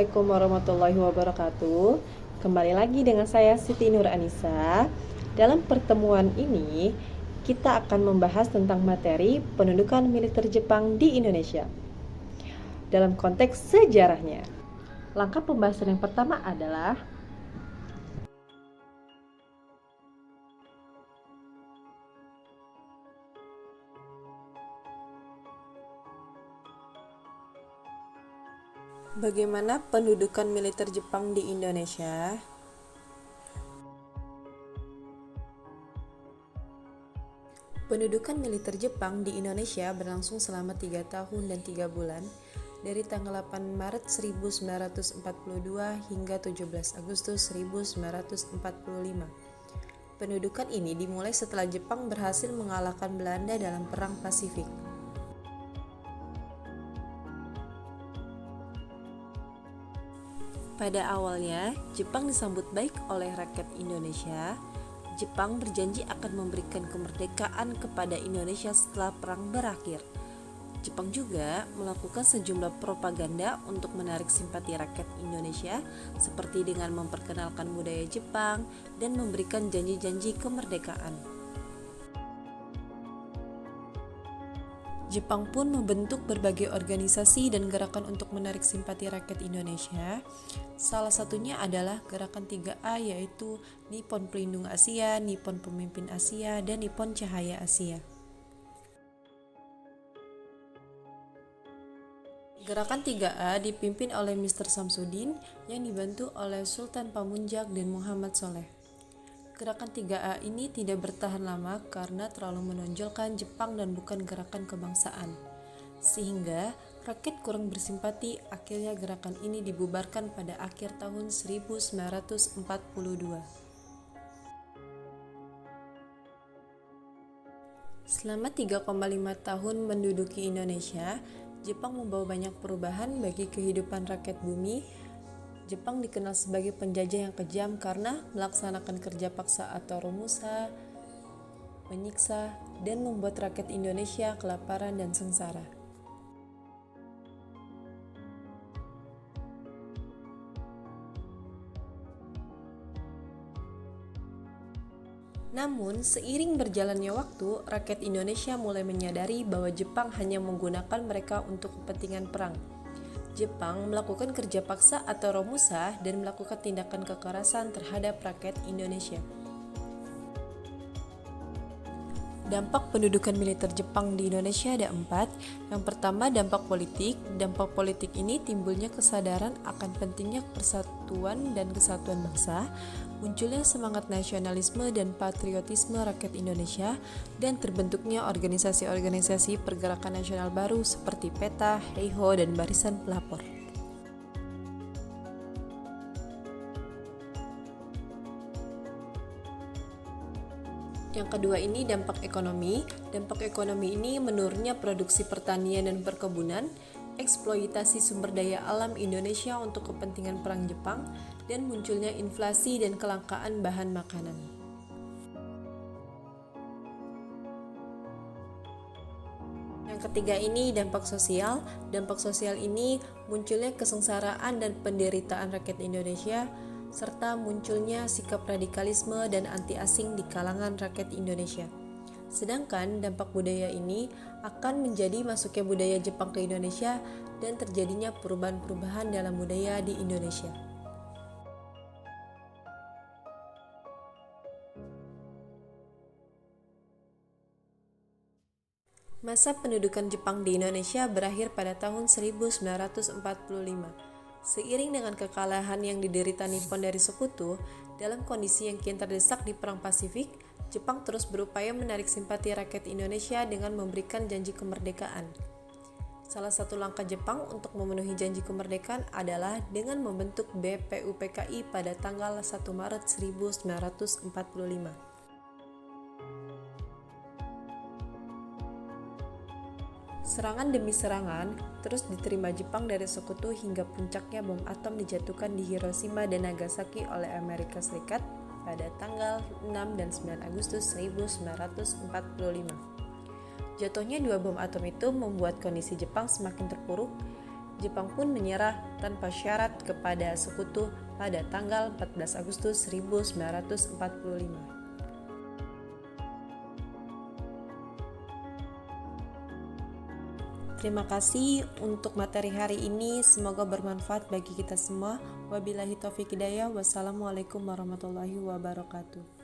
Assalamualaikum warahmatullahi wabarakatuh. Kembali lagi dengan saya Siti Nur Anissa. Dalam pertemuan ini, kita akan membahas tentang materi pendudukan militer Jepang di Indonesia dalam konteks sejarahnya. Langkah pembahasan yang pertama adalah bagaimana pendudukan militer Jepang di Indonesia. Pendudukan militer Jepang di Indonesia berlangsung selama 3 tahun dan 3 bulan, dari tanggal 8 Maret 1942 hingga 17 Agustus 1945. Pendudukan ini dimulai setelah Jepang berhasil mengalahkan Belanda dalam Perang Pasifik. Pada awalnya, Jepang disambut baik oleh rakyat Indonesia. Jepang berjanji akan memberikan kemerdekaan kepada Indonesia setelah perang berakhir. Jepang juga melakukan sejumlah propaganda untuk menarik simpati rakyat Indonesia, seperti dengan memperkenalkan budaya Jepang dan memberikan janji-janji kemerdekaan. Jepang pun membentuk berbagai organisasi dan gerakan untuk menarik simpati rakyat Indonesia. Salah satunya adalah gerakan 3A, yaitu Nippon Pelindung Asia, Nippon Pemimpin Asia, dan Nippon Cahaya Asia. Gerakan 3A dipimpin oleh Mr. Samsudin yang dibantu oleh Sultan Pamunjak dan Muhammad Soleh. Gerakan 3A ini tidak bertahan lama karena terlalu menonjolkan Jepang dan bukan gerakan kebangsaan. Sehingga rakyat kurang bersimpati, akhirnya gerakan ini dibubarkan pada akhir tahun 1942. Selama 3,5 tahun menduduki Indonesia, Jepang membawa banyak perubahan bagi kehidupan rakyat bumi. Jepang dikenal sebagai penjajah yang kejam karena melaksanakan kerja paksa atau romusa, menyiksa, dan membuat rakyat Indonesia kelaparan dan sengsara. Namun, seiring berjalannya waktu, rakyat Indonesia mulai menyadari bahwa Jepang hanya menggunakan mereka untuk kepentingan perang. Jepang melakukan kerja paksa atau romusa dan melakukan tindakan kekerasan terhadap rakyat Indonesia. Dampak pendudukan militer Jepang di Indonesia ada 4. Yang pertama, dampak politik. Dampak politik ini timbulnya kesadaran akan pentingnya persatuan dan kesatuan bangsa, munculnya semangat nasionalisme dan patriotisme rakyat Indonesia, dan terbentuknya organisasi-organisasi pergerakan nasional baru seperti PETA, Heiho, dan Barisan Pelapor. Yang kedua ini dampak ekonomi. Dampak ekonomi ini menurunnya produksi pertanian dan perkebunan, eksploitasi sumber daya alam Indonesia untuk kepentingan perang Jepang, dan munculnya inflasi dan kelangkaan bahan makanan. Yang ketiga ini dampak sosial. Dampak sosial ini munculnya kesengsaraan dan penderitaan rakyat Indonesia, serta munculnya sikap radikalisme dan anti-asing di kalangan rakyat Indonesia. Sedangkan dampak budaya ini akan menjadi masuknya budaya Jepang ke Indonesia dan terjadinya perubahan-perubahan dalam budaya di Indonesia. Masa pendudukan Jepang di Indonesia berakhir pada tahun 1945. Seiring dengan kekalahan yang diderita Nippon dari sekutu, dalam kondisi yang kian terdesak di Perang Pasifik, Jepang terus berupaya menarik simpati rakyat Indonesia dengan memberikan janji kemerdekaan. Salah satu langkah Jepang untuk memenuhi janji kemerdekaan adalah dengan membentuk BPUPKI pada tanggal 1 Maret 1945. Serangan demi serangan terus diterima Jepang dari sekutu hingga puncaknya bom atom dijatuhkan di Hiroshima dan Nagasaki oleh Amerika Serikat pada tanggal 6 dan 9 Agustus 1945. Jatuhnya 2 bom atom itu membuat kondisi Jepang semakin terpuruk Jepang pun menyerah tanpa syarat kepada sekutu pada tanggal 14 Agustus 1945. Terima kasih untuk materi hari ini, semoga bermanfaat bagi kita semua. Wabillahi taufiq hidayah. Wassalamualaikum warahmatullahi wabarakatuh.